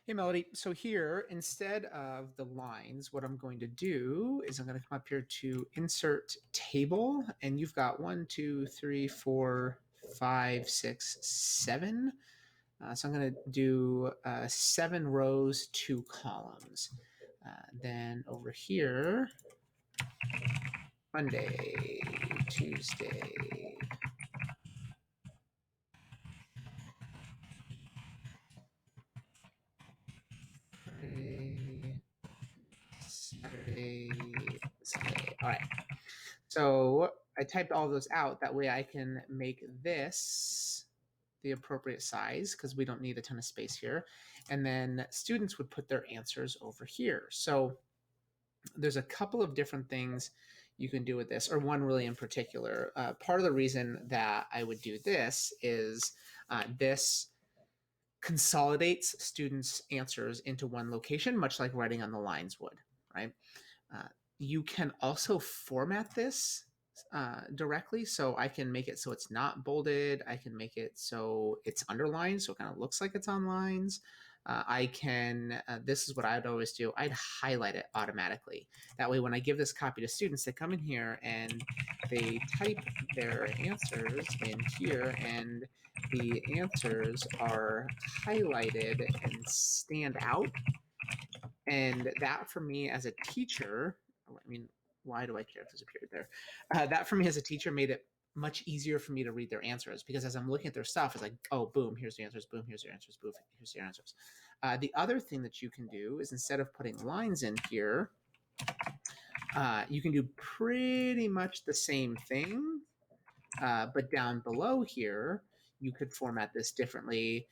Hey, Melody. So here, instead of the lines, what I'm going to do is I'm going to come up here to insert table, and you've got one, two, three, four, five, six, seven. So I'm going to do 7 rows, 2 columns. Then over here, Monday, Tuesday, Friday, Saturday, Sunday. All right. So I typed all those out. That way I can make this the appropriate size because we don't need a ton of space here. And then students would put their answers over here. So there's a couple of different things you can do with this, or one really in particular. Part of the reason that I would do this is this consolidates students' answers into one location, much like writing on the lines would, right? Uh, you can also format this directly. So I can make it so it's not bolded. I can make it so it's underlined, so it kind of looks like it's on lines. I can, this is what I'd always do. I'd highlight it automatically. That way, when I give this copy to students, they come in here and they type their answers in here, and the answers are highlighted and stand out. And that for me as a teacher, I mean, why do I care if this appeared there? That for me as a teacher made it much easier for me to read their answers because as I'm looking at their stuff, it's like, oh, boom, here's the answers, boom, here's your answers, boom, here's your answers. The other thing that you can do is instead of putting lines in here, you can do pretty much the same thing, but down below here, you could format this differently.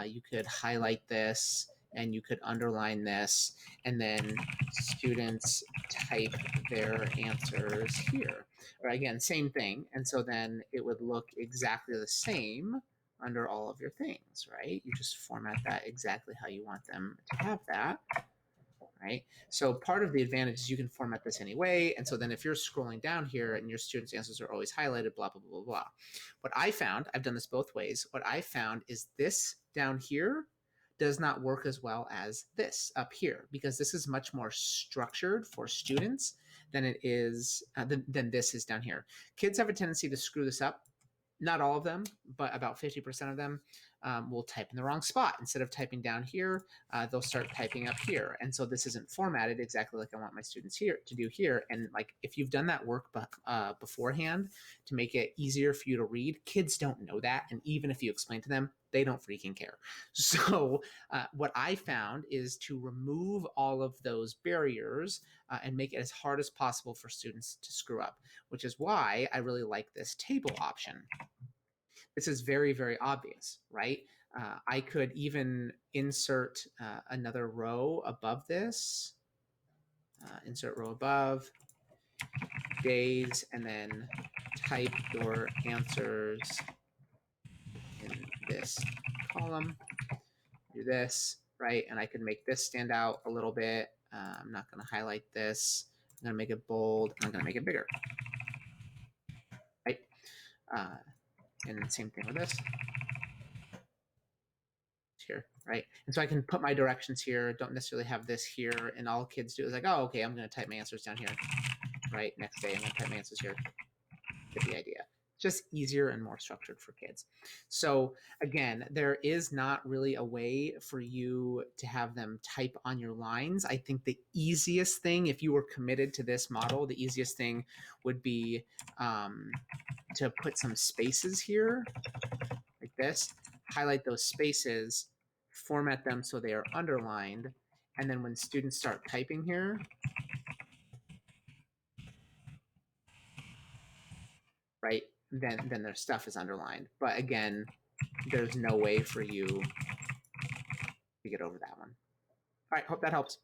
You could highlight this and you could underline this, and then students type their answers here. Or again, same thing. And so then it would look exactly the same under all of your things, right? You just format that exactly how you want them to have that. Right. So part of the advantage is you can format this anyway. And so then if you're scrolling down here and your students' answers are always highlighted, blah, blah, blah, blah, blah. What I found, I've done this both ways. What I found is this down here does not work as well as this up here because this is much more structured for students than it is than this is down here. Kids have a tendency to screw this up. Not all of them, but about 50% of them will type in the wrong spot. Instead of typing down here, they'll start typing up here. And so this isn't formatted exactly like I want my students here to do here. And like if you've done that work beforehand to make it easier for you to read, kids don't know that. And even if you explain to them, they don't freaking care. So what I found is to remove all of those barriers and make it as hard as possible for students to screw up, which is why I really like this table option. This is very, very obvious, right? I could even insert another row above this, insert row above, days, and then type your answers in this column. Do this, right? And I can make this stand out a little bit. I'm not going to highlight this. I'm going to make it bold. I'm going to make it bigger, right? And same thing with this here, right? And so I can put my directions here, don't necessarily have this here, and all kids do is like, oh, okay, I'm going to type my answers down here, right? Next day, I'm going to type my answers here. Get the idea. Just easier and more structured for kids. So again, there is not really a way for you to have them type on your lines. I think the easiest thing, if you were committed to this model, the easiest thing would be to put some spaces here like this, highlight those spaces, format them so they are underlined, and then when students start typing here, right, then their stuff is underlined. But again, there's no way for you to get over that one. All right, hope that helps.